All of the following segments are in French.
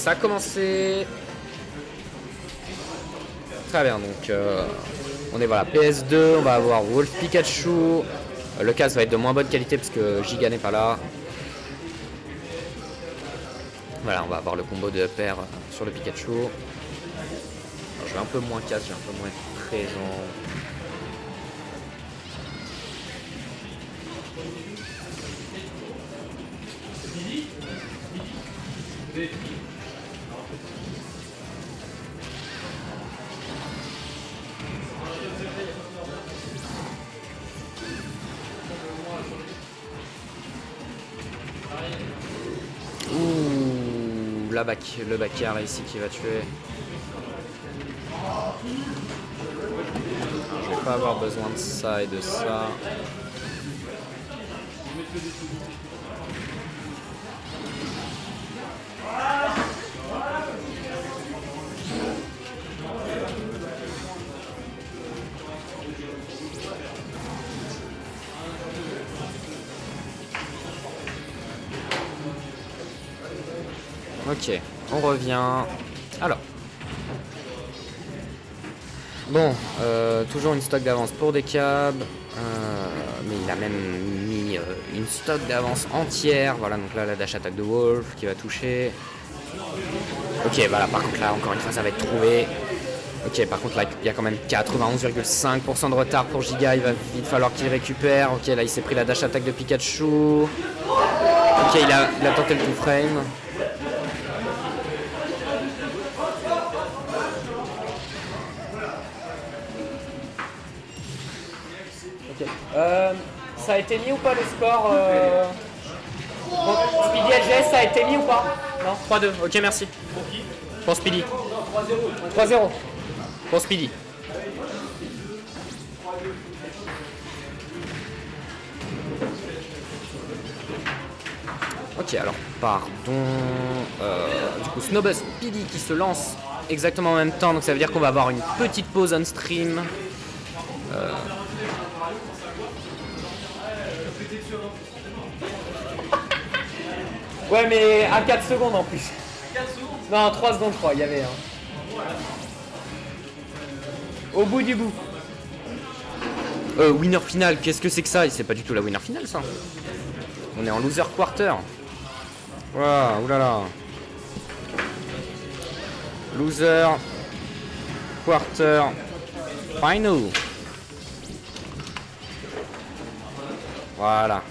ça a commencé. Très bien, donc on est voilà PS2, on va avoir Wolf Pikachu. Le casque va être de moins bonne qualité parce que Giga n'est pas là. Voilà, on va avoir le combo de paire sur le Pikachu. Alors, je vais un peu moins casse, je vais un peu moins être présent. Ouh, le Bakar ici qui va tuer. Je vais pas avoir besoin de ça et de ça. Ok, on revient. Alors. Bon, toujours une stock d'avance pour des câbles. Mais il a même mis une stock d'avance entière. Voilà, donc là, la dash attaque de Wolf qui va toucher. Ok, voilà, par contre là, encore une fois, ça va être trouvé. Ok, par contre là, il y a quand même 91,5% de retard pour Giga. Il va vite falloir qu'il récupère. Ok, là, il s'est pris la dash attaque de Pikachu. Ok, il a tenté le two frame. Okay. Ça a été mis ou pas le score bon, Speedy LGS, ça a été mis ou pas? Non, 3-2, ok merci. Pour qui? Pour Speedy. 3-0. Pour Speedy. Ok, alors pardon. Du coup, Snowbuzz Speedy qui se lance exactement en même temps, donc ça veut dire qu'on va avoir une petite pause on stream. Ouais, mais à 4 secondes en plus. 4 secondes? Non, 3 secondes, je crois, il y avait un. Au bout du bout. Winner final, qu'est-ce que c'est que ça? C'est pas du tout la winner finale, ça. On est en loser quarter. Waouh, oulala. Loser quarter final. Voilà.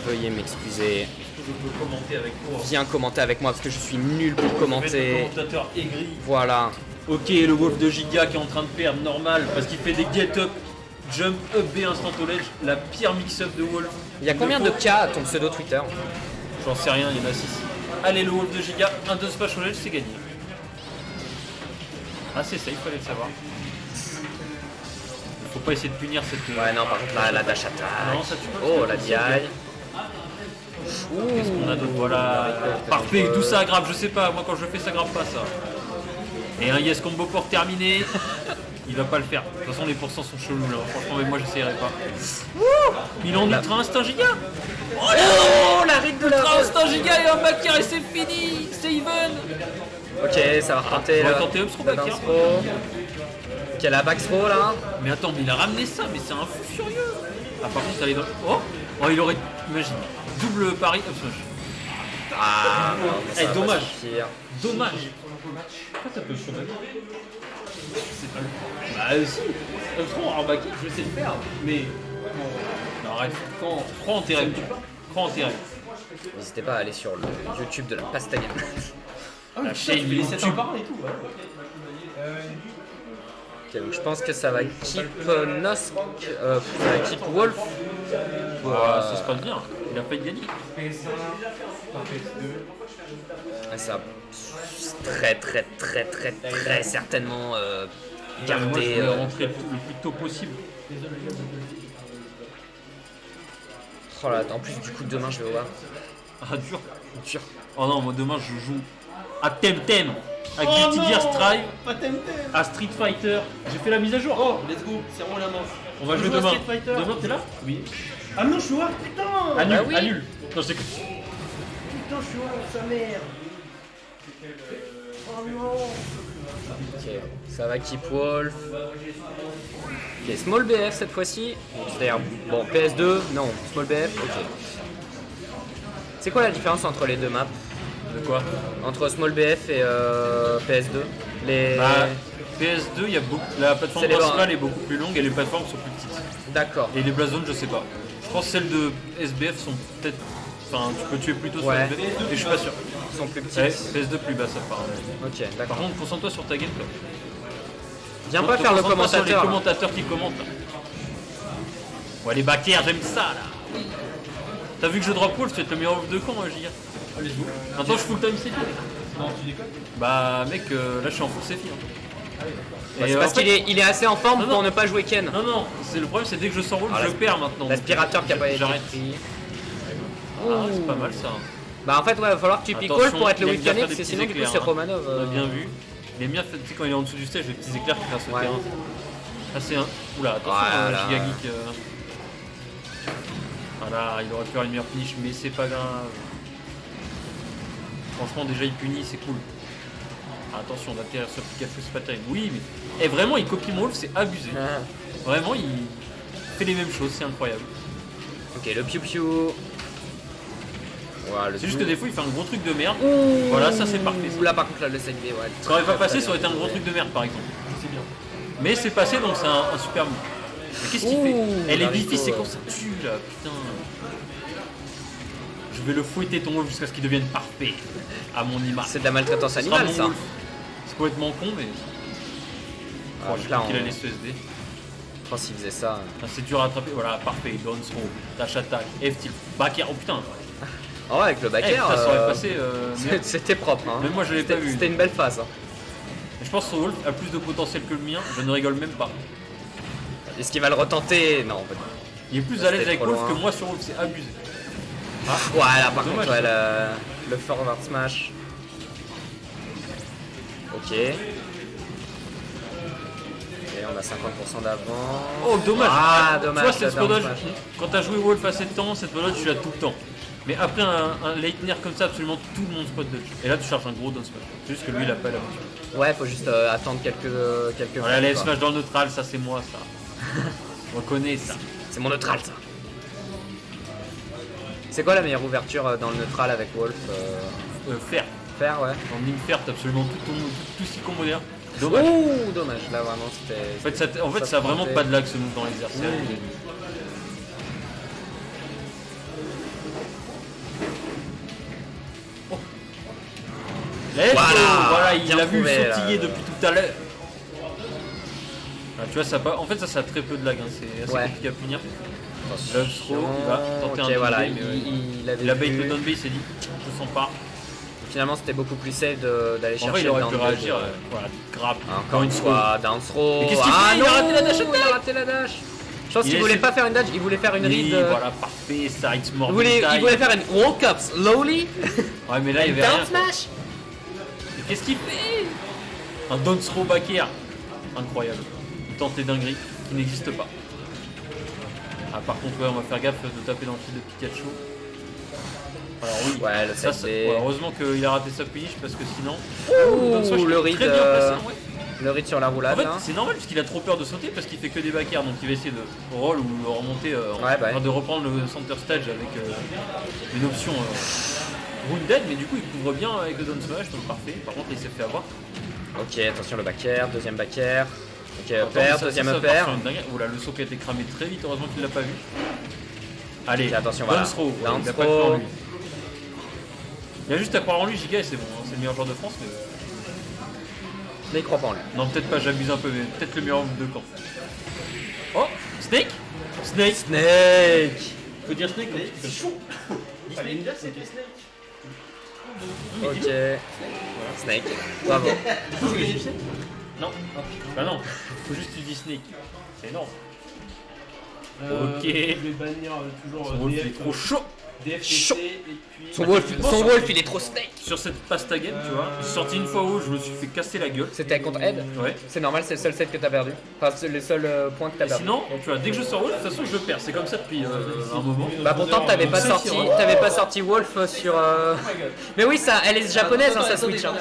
Veuillez m'excuser. Je peux commenter avec toi. Viens commenter avec moi parce que je suis nul pour commenter. Le commentateur aigri. Voilà. Ok, le Wolf de Giga qui est en train de perdre, normal, parce qu'il fait des get up, jump up B instant au ledge, la pire mix-up de Wolf. Il y a combien de cas à ton pseudo Twitter? J'en sais rien, il y en a 6. Allez, le Wolf de Giga, un 2 smash au ledge, c'est gagné. Ah, c'est ça, il fallait le savoir. Faut pas essayer de punir cette. Ouais, non, par contre, là, la dash attack. Non, ça tue pas. Oh, la DI. Qu'est-ce qu'on a d'autre? Voilà. Parfait, d'où ça aggrave, je sais pas. Moi, quand je le fais, ça grave pas ça. Et un yes combo pour terminer. Il va pas le faire. De toute façon, les pourcents sont chelous là. Franchement, mais moi, j'essayerai pas. Il est en ultra instinct giga. Oh, la ride de la ultra instinct giga et un Bakir et c'est fini. C'est even. Ok, ça va retenter. On va tenter up throw Bakir. Ok, la back throw là. Mais attends, mais il a ramené ça, mais c'est un fou furieux. Ah, par contre, ça allait dans. Oh, il aurait. Imagine. Double pari up smash. Ah, non, dommage. Dommage. Pourquoi ça peut se faire? C'est pas le. Bah, si. Up throw en back, je sais le faire. Mais. Non, arrête. Crois en tes rêves. Crois en tes rêves. N'hésitez pas à aller sur le YouTube de la Pastaga. La chaîne YouTube. Ok, donc je pense que ça va keep Nosk, ça va keep Wolf. Ça se passe bien, il a pas de gagner. Ça va très certainement garder. Moi, je voulais rentrer le plus tôt possible. Oh là, en plus du coup demain je vais voir. Ah dur. Oh non, moi demain je joue à Temtem. Avec Guilty Gear Strive, à Street Fighter. J'ai fait la mise à jour. Oh, let's go, serrons la manche. On va jouer demain. Demain, t'es là? Oui. Ah non, je suis off, putain. Annule, bah oui. annule. Non, je t'écoute. Putain, je suis off, sa mère. Ok, ça va keep Wolf. Ok, Small BF cette fois-ci. C'est-à-dire, bon, PS2, non, Small BF, ok. C'est quoi la différence entre les deux maps? De quoi? Entre Small BF et PS2 les... Bah, PS2, il y a beaucoup. La plateforme C'est les principale bords. est beaucoup plus longue et les plateformes sont plus petites. D'accord. Et les Blast Zones, je sais pas. Je pense que celles de SBF sont peut-être. Enfin, tu peux tuer plutôt sur Ouais. SBF, mais je suis pas sûr. Ils sont plus petites. Ouais, PS2 plus bas, ça part. Ok, Par d'accord. contre, concentre-toi sur ta gameplay. Viens pas faire le Concentre-toi sur les commentateur. Là. commentateurs qui commentent là. Ouais, les backers, j'aime ça là. T'as vu que je drop wall, tu vas être le meilleur off de camp, Giga. Allez-y. Maintenant, je full time CP. Non, tu déconnes. Bah, mec, là, je suis en full CP. Bah, c'est parce qu'il est assez en forme Non, pour non. ne pas jouer Ken. Non, non, c'est le problème, c'est dès que je sors wall, Ah, je perds maintenant. L'aspirateur qui a pas été J'arrête. pris. Ah, c'est pas mal ça. Bah en fait, ouais, il va falloir que tu pick Attention, pour être le il aime bien weak faire des c'est petits sinon du coup éclairs, c'est hein. Romanov. On a bien vu. Il aime bien faire, tu sais, quand il est en dessous du stage, les petits éclairs qui traversent le Ouais. terrain. Ah, c'est un. Oula, attention, Voilà. Giga Geek. Voilà, il aurait pu avoir une meilleure finish, mais c'est pas grave. Franchement, déjà il punit, c'est cool. Ah, attention, d'atterrir sur Pikachu, c'est pas terrible. Oui, mais. Vraiment, il copie mon wolf, c'est abusé. Ah. Vraiment, il fait les mêmes choses, c'est incroyable. Ok, le piou piou. Voilà, C'est juste que des fois, il fait un gros truc de merde. Ouh. Voilà, ça c'est parfait. ça. Là par contre, là, le side B, ouais. Ça aurait pas passé, ça aurait été un gros truc de merde par exemple. C'est bien. Mais c'est passé donc c'est un super move. Mais qu'est-ce qu'il Ouh, fait? Elle est Naruto, bifi, c'est quand ça tue là, putain. Je vais le fouetter ton wolf jusqu'à ce qu'il devienne parfait. À mon image. C'est de la maltraitance Ce sera animale mon ça. wolf. C'est complètement con mais. Ah, Je là, crois qu'il on- a les SESD. Je pense qu'il faisait ça. Ah, c'est dur à attraper, voilà, parfait. Down throw, dash attack, F-tilt, back air. Oh putain. Oh ouais, avec le Eh, backer, putain, ça aurait passé. Merde. c'était propre. Hein. Même moi, je l'avais pas vu. C'était une belle phase. Hein. Je pense que son wolf a plus de potentiel que le mien, je ne rigole même pas. Est-ce qu'il va le retenter? Non. Il est plus Ça, à l'aise c'était avec trop wolf loin. que moi sur wolf, c'est abusé. Ouais, là par Dommage, contre, ouais, ça. le forward smash. Ok. Et on a 50% d'avant. Oh dommage. Ah, Tu dommage. vois cette le down dodge, smash. quand t'as joué Wolf assez de temps, cette dodge tu l'as tout le temps. Mais après un Leitner comme ça, absolument tout le monde spot dodge. Et là tu charges un gros down smash. C'est juste que lui il a pas l'habitude. Ouais, faut juste attendre quelques Voilà, frames, les quoi. smash dans le neutral, ça c'est moi ça. Je reconnais ça. C'est mon neutral ça. C'est quoi la meilleure ouverture dans le neutral avec Wolf Faire. Faire, ouais. En ligne faire, t'as absolument tout ce qu'il combo derrière. Dommage. Ouh, dommage. Là vraiment c'était. En fait, ça a vraiment tentait. pas de lag ce move dans les airs. c'est abusé. Let's go. Voilà, il bien l'a vu trouvé, sautiller là. depuis tout à l'heure. Ah, tu vois, ça a pas... En fait, ça a très peu de lag, hein. C'est assez Ouais. compliqué à punir. Attention. Love throw, il va tenter Ok, un voilà, down B, mais avait il a bait vu. le down B, il s'est dit, je sens pas. Finalement, c'était beaucoup plus safe d'aller En chercher vrai, il aurait le pu down réagir. B. Voilà, grave. Encore une fois, down throw. Mais qu'est-ce qu'il Ah fait? Il a non, raté la dash il a raté la dash. Je pense Il qu'il est voulait sur- pas faire une dash, il voulait faire une Oui, read. voilà, parfait, ça, it's more Il voulait time. faire une walk up slowly. Ouais, mais là, il y avait Down rien. smash. Mais qu'est-ce qu'il fait? Un down throw back air. Incroyable. Il tente les dingueries qui n'existent pas. Ah, par contre, ouais, on va faire gaffe de taper dans le fil de Pikachu. Alors oui, Ouais, le ça, side ouais, B. heureusement qu'il a raté sa punish parce que sinon... Ouh, down smash, le il est read, très bien placé, ouais. le read sur la En roulade. fait, là. c'est normal puisqu'il a trop peur de sauter parce qu'il fait que des back air, donc il va essayer de roll ou remonter, Ouais, bah enfin, de reprendre le center stage avec une option wounded, mais du coup il couvre bien avec le down smash, donc parfait. Par contre, il s'est fait avoir. Ok, attention le back air, deuxième back air. Ok, Attends, mais upper, ça- deuxième ça part upper. sur une dinguerie. Oula, le saut qui a été cramé très vite, heureusement qu'il l'a pas vu. Allez, Ok, attention, down voilà. throw, ouais, Down il a pas throw. cru en lui. Il a juste à croire en lui, Giga, et c'est bon, hein, c'est le meilleur joueur de France, mais... Mais il croit pas en lui. Non, peut-être pas, j'abuse un peu, mais peut-être le meilleur de camp. Oh, Snake Snake Snake. Faut dire Snake quand C'est chaud. Fallait me dire que c'était Snake. Ok. Snake. Bravo. Non, bah non, faut juste que tu dis Snake. C'est énorme. Ok. Je vais bannir toujours Son wolf il est DF. trop chaud. DFTC et puis. Son Wolf, il est trop snake. Sur cette pasta game, tu vois, je suis sorti une fois où je me suis fait casser la gueule. C'était contre Ed. Ouais. C'est normal, c'est le seul set que t'as perdu. Enfin, c'est les seuls points que t'as Et perdu. sinon, tu vois, dès que je sors Wolf, de toute façon je perds. C'est comme ça depuis un moment. Bah pourtant t'avais pas sorti Wolf sur. Mais oui, ça, elle est japonaise, hein, sa Switch. Hein.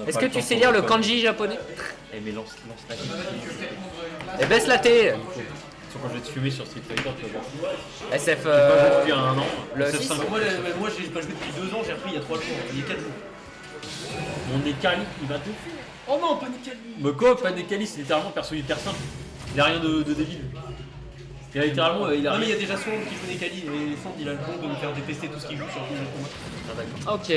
Est-ce que tu sais lire le kanji japonais? Eh mais lance la game. Et baisse la T. Quand je vais te fumer sur Street Fighter, tu vas voir. SF. Pas joué depuis un an. le SF 6. 5. Moi j'ai pas joué depuis 2 ans, j'ai repris il y a 3 jours, il y a 4 jours. Mon Nekali, il va te faire. Oh non, pas Nikali. Me quoi, pas Nekali, c'est littéralement un perso hyper simple. Il a rien de débile. Il a littéralement. Il a Non mais il y rien. a déjà Song qui joue Nekali et Sand il a le don de me faire détester tout ce qu'il joue sur tous les combats. Ah, d'accord. Ok.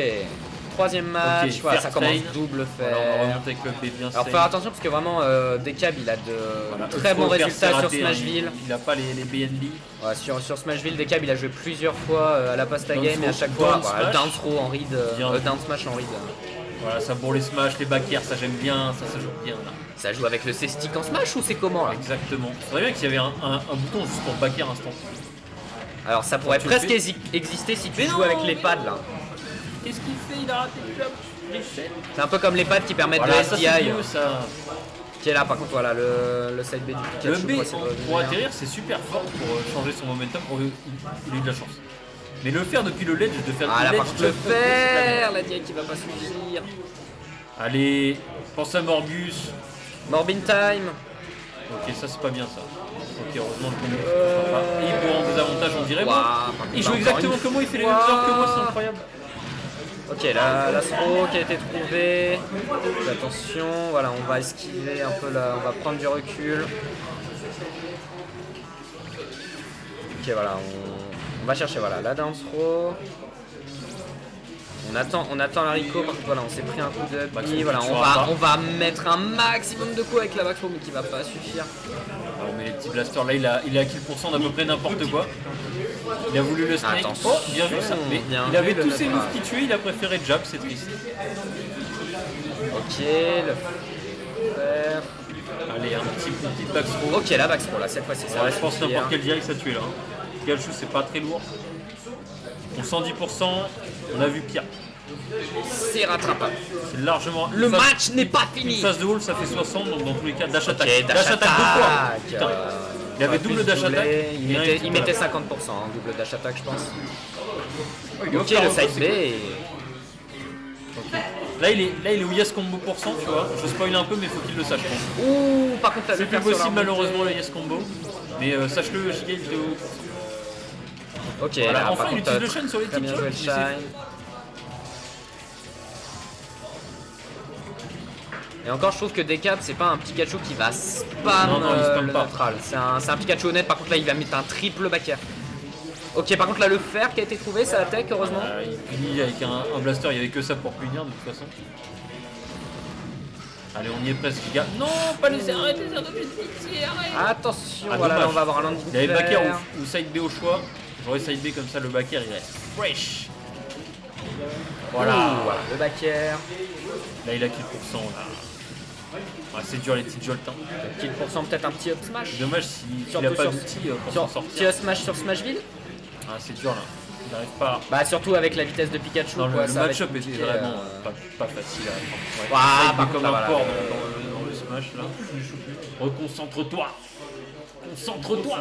Troisième match, Ok, voilà, fair ça commence train. double Alors, on va fer. remonter avec le B bien Alors safe. faire attention parce que vraiment Decab il a de Voilà, très faut bons faire résultats ses sur ratés, hein. Smashville. Il a pas les BNB. Ouais, sur Smashville, Decab il a joué plusieurs fois à la pasta Down game et à throw, chaque fois down voilà, smash. down throw en read, Bien. down smash en read. Voilà, ça bourre les smash, les back air, ça j'aime bien, ça joue bien là. Ça joue avec le C-stick en smash ou c'est comment là? Exactement. C'est vrai bien qu'il y avait un bouton juste pour back air instant. Alors ça pourrait tu le presque fais. exister si tu Mais joues non, avec les pads là. Qu'est-ce qu'il fait? Il a raté le club. C'est un peu comme les pads qui permettent Voilà, de ça SDI. c'est mieux ça. Qui est là par contre voilà le side B du Pikachu. Le B pour essayer de pour revenir. atterrir c'est super fort pour changer son momentum. Il a eu de la chance. Mais le faire depuis le ledge, de faire Ah là le par ledge, contre le fer, la DI qui va pas suffire. Allez, pense à Morbius. Morbin time. Ok, ça c'est pas bien ça. Ok, heureusement le combo ne pas. Il prend en désavantage, on dirait. Bon, Ouah, il joue encore exactement une comme moi, il fait les mêmes heures que moi, c'est incroyable. Ok, la throw qui a été trouvée. Attention, voilà, on va esquiver un peu là, on va prendre du recul. Ok, voilà, on va chercher voilà, la down throw. On attend l'haricot, parce que voilà, on s'est pris un coup de Back bi, throw, voilà, tu on sauras pas. va mettre un maximum de coups avec la back throw, mais qui va pas suffire. Alors, mais les petits blasters là, il a kill % d'à peu près n'importe quoi. Il a voulu le snake. Attention, Oh, bien vu ça. Mais bien il avait vu de tous le ses mettre moves à- qui tuaient, il a préféré jab, c'est triste. Ok, le fer. Allez, un petit back throw. Ok, la back throw là, cette fois-ci, ça Ouais, va je pense suffire. n'importe quel direct ça tue là. Pikachu c'est pas très lourd. Pour 110%, on a vu pire. C'est rattrapable. C'est largement. Le une phase- match n'est pas Une fini. phase de Wolf ça fait 60, donc dans tous les cas, dash attack. Ok, dash attack 2 fois. attack. Putain. Il avait double dash attack. Il mettait 50%, hein, double dash attack, je pense. il Ok, va le faire side B. Et... Là il est au yes combo %, tu vois. Je spoil un peu, mais faut qu'il le sache. Je pense. Ouh, par contre, t'as C'est le plus fer sur la possible remontée. malheureusement le yes combo. Mais sache-le, Giga il est au. Ok, Voilà, là, enfin, par il contre, utilise le shine sur les très bien types joué le shots, shine. Et encore, je trouve que Decap, c'est pas un Pikachu qui va spam Non, il spam le pas. neutral. C'est un Pikachu honnête, par contre, là, il va mettre un triple back air. Ok, par contre, là, le fer qui a été trouvé, ça attaque, heureusement. Il punit avec un blaster, il n'y avait que ça pour punir de toute façon. Allez, on y est presque, Giga. Non, pas les arrêts, les arrêts. Attention, Ah, voilà, là, dommage. on va avoir un landing Il y avait back air fer. ou side B au choix. J'aurais side B comme ça, le back air il reste fresh. Voilà. Ouh, voilà, le back air. Là, il a kill %. Là. Ah, c'est dur les petites jolts. Hein. Kill %, peut-être un petit up smash. C'est dommage s'il Surtout n'a pas sur- d'outil pour Sur, s'en petit sortir. up smash sur Smashville. Ah, c'est dur là. Il n'arrive pas. Bah, surtout avec la vitesse de Pikachu. Non, quoi, le ça va match-up être était compliqué, vraiment pas facile à prendre. Ouais. Ah, Side B par comme contre, là, un voilà, porc le- dans le smash là. Reconcentre-toi. Concentre-toi.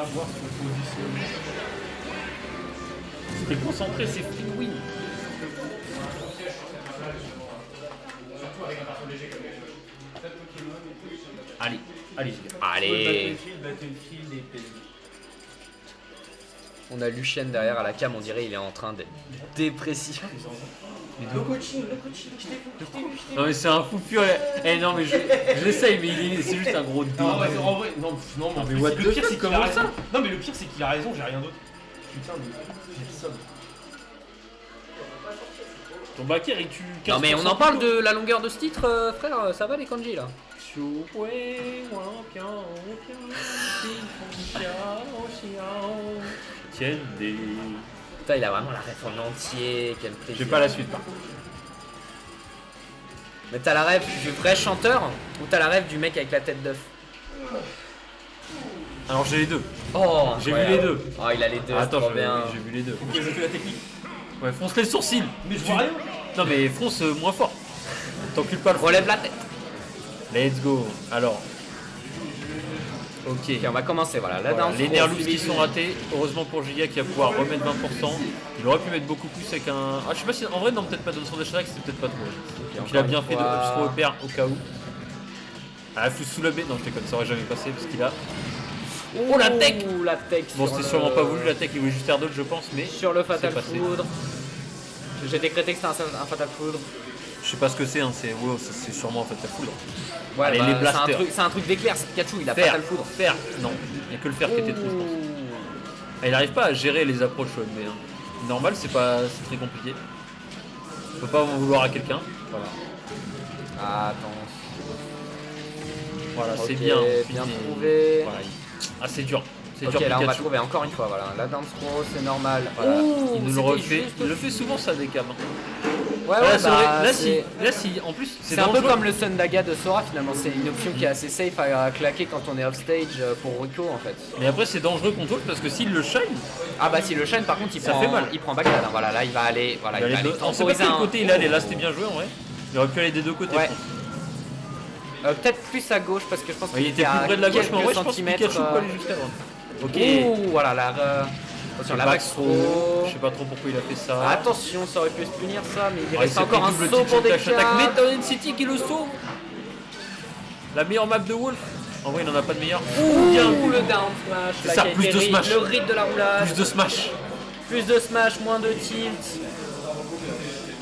T'es concentré, c'est free win. Allez, allez, Giga. Allez. Battlefield et PSV. On a Lucien derrière à la cam, on dirait il est en train d'être dépressif. Le coaching, je t'ai Non mais c'est un fou furieux. Eh non mais je l'essaye mais c'est juste un gros dé. Non, en vrai, non, mais en mais plus, what le the pire fuck, c'est qu'il comment a ça raison. Non, mais le pire c'est qu'il a raison, j'ai rien d'autre. Putain, mais j'ai ça. Ton backer il tue 15%. Non mais on en parle de la longueur de ce titre, frère, ça va les kanji là. Tiens des. Putain, il a vraiment la ref en entier, quel plaisir. J'ai pas la suite par contre. Mais t'as la ref du vrai chanteur ou t'as la ref du mec avec la tête d'œuf? Alors j'ai les deux. Oh, J'ai vu les deux. Oh, il a les deux, Attends, c'est trop bien. j'ai vu les deux. Ok, je fais la technique. Ouais, fronce les sourcils. Mais je vois rien. Non mais fronce moins fort. T'encules pas le front. Relève la tête. Let's go. Alors. Ok. Ok, on va commencer. Voilà, la Voilà, danse. les nerfs qui sont ratés. Heureusement pour Giga qui va pouvoir remettre 20%. Il aurait pu mettre beaucoup plus avec un. Ah, je sais pas si. En vrai, non, peut-être pas dans son dash attack, c'était peut-être pas trop. Donc il a bien fait de up throw pair au cas où. Ah, il faut sous la baie. Non, je déconne, ça aurait jamais passé parce qu'il a. Oh la tech. La tech. Bon, sur c'était le- sûrement pas voulu la tech, il voulait juste air dodge, je pense, mais. Sur le Fatal c'est passé. Foudre. J'ai décrété que c'était un Fatal Foudre. Je sais pas ce que c'est, hein, c'est sûrement en fait la foudre. Ouais, Allez, bah, les c'est un blasters. truc- c'est un truc d'éclair, c'est Pikachu, il a Fer, Fatal Foudre. fer, non, il n'y a que le fer qui était trop, je pense. Ah, il n'arrive pas à gérer les approches mais normal, c'est très compliqué. On peut pas en vouloir à quelqu'un. Voilà, Attends. voilà c'est Ok, bien. bien fini. trouvé. Voilà, Ah, c'est dur. C'est Ok, dur là on va Pikachu. trouver encore une fois, voilà. La dance throw, c'est normal. Voilà. Ouh, Il nous le c'était refait. juste- Il le fait souvent ça des câbles. Ouais, Là, ouais, c'est vrai, bah, là, c'est- si, en plus, c'est un peu dangereux. comme le Sundaga de Sora finalement, c'est une option qui est assez safe à claquer quand on est off stage pour Rico en fait. Mais après, c'est dangereux contre eux parce que s'il le shine, Ah bah si le shine par contre il Ça prend, fait mal. il prend backdad, hein. Voilà, là il va aller, voilà, il va aller on sait pas temporiser quel un- côté il allait. Là, c'était bien joué en vrai. Il aurait pu aller des deux côtés. Ouais. je pense. Peut-être plus à gauche parce que je pense Ouais, il était à plus près de la gauche, mais en vrai, je pense que centimètres, Pikachu peut aller jusqu'à droite. Ok. Ouh, voilà la attention, la Back back throw. throw. Je sais pas trop pourquoi il a fait ça. Attention, ça aurait pu se punir ça, mais il Ah, reste s'est encore pris un double saut tilt pour des dash attack. cas. Mais Town City qui le sauve. La meilleure map de Wolf. En vrai, il en a pas de meilleure. Ouh, le down smash, C'est là, ça, qui a plus été de smash. le rythme de la roulade, Plus de smash. plus de smash, moins de tilt.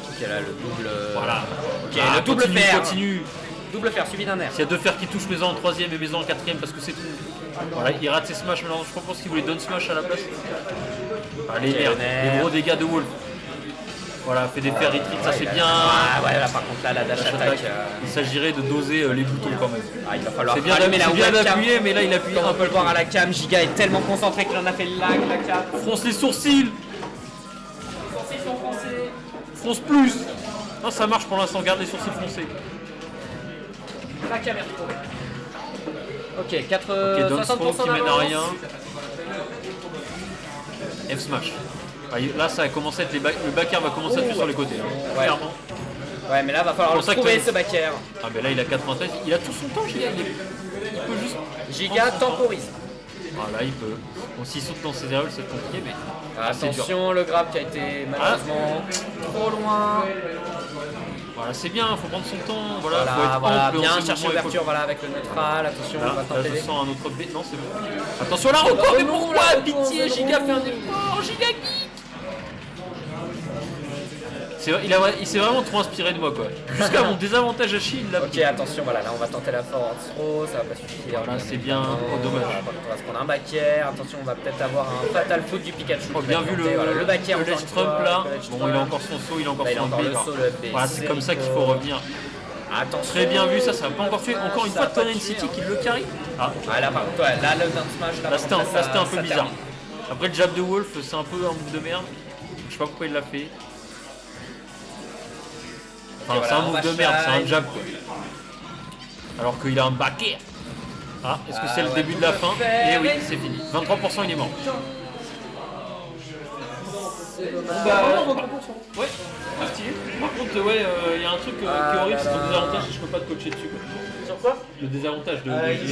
Ok, là le double. Voilà. Ok, le double continue, fer. continue. Double fer suivi d'un air. S'il y a deux fers qui touchent maison en troisième et maison en quatrième parce que c'est tout. Voilà, il rate ses smash maintenant. Je pense qu'il voulait down smash à la place. Allez, Ok, merde. nerf. Les gros dégâts de Wolf. Voilà, fait des fers retreat, ça c'est bien. Ah ouais, là par contre là la dash attack. Il s'agirait de doser les boutons quand même. Ah, il va falloir C'est bien rallumer la d'appuyer, webcam. mais là il appuie Comme un on peut peu le voir à la cam, Giga est tellement concentré qu'il en a fait le lag, la cam. Fronce les sourcils. Sourcils sont français. Fronce plus. Non, ça marche pour l'instant, garde les sourcils foncés. La cam est retrouvée. Ok, 4, Ok, Don 60% Throw qui mène à d'avance. rien. F smash. Ah, là ça a commencé à être le backer va commencer à être fait sur les côtés. Hein. Ouais. Clairement. Ouais, mais là va falloir C'est le pour ça que trouver t'as- ce backer. Ah mais là il a 93, il a tout son temps Giga, il peut juste. Giga prendre son temps. temporise. Ah là il peut. Bon s'il saute dans ses aérols c'est compliqué mais. c'est dur. Attention, le grab qui a été malheureusement trop loin. Voilà c'est bien, faut prendre son temps. Voilà, faut Voilà, être voilà, ample, bien dans ses chercher mouvements, l'ouverture, voilà, avec le neutral. Attention, on va Là tenter. je sens un autre B. Non c'est bon. Attention là encore, mais non, pourquoi là, pitié, non, Giga non. fait un effort, Giga geek. Il s'est vraiment trop inspiré de moi quoi. Jusqu'à mon désavantage à chi, il l'a Ok, pris. attention, voilà, là on va tenter la forward throw, ça va pas suffire. Voilà, c'est bien. Oh, dommage. Voilà, on va se prendre un back air. Attention, on va peut-être avoir un fatal foot du Pikachu. Oh, qui bien va vu tenter, voilà, le back air. le encore ledge une trump fois, là. le ledge Bon, trump. il a encore son saut, il a encore Là, il a son encore le B. saut, le B. Voilà, c'est comme ça qu'il faut revenir. Attention. Très bien vu, ça n'a pas encore fait. Encore une Ça fois, a pas Tonen tué, City hein. qui le carry. Ah, Ah, là, par contre, ouais, là, le down smash, là par c'était contre, un, peu ça bizarre. termine. Après le jab de Wolf, c'est un peu un move de merde. Je sais pas pourquoi il l'a fait. Enfin, voilà, c'est un on move va de merde, c'est un shine. jab quoi. Alors qu'il a un back air. Ah, est-ce que c'est le ouais, début de la fin? faire. Et oui, c'est fini. 23% il est mort. Ouais, c'est stylé. Par contre, ouais, il y a un truc qui est horrible, c'est ton désavantage et je peux pas te coacher dessus quoi. Sur quoi Le désavantage de Ils Giga. sont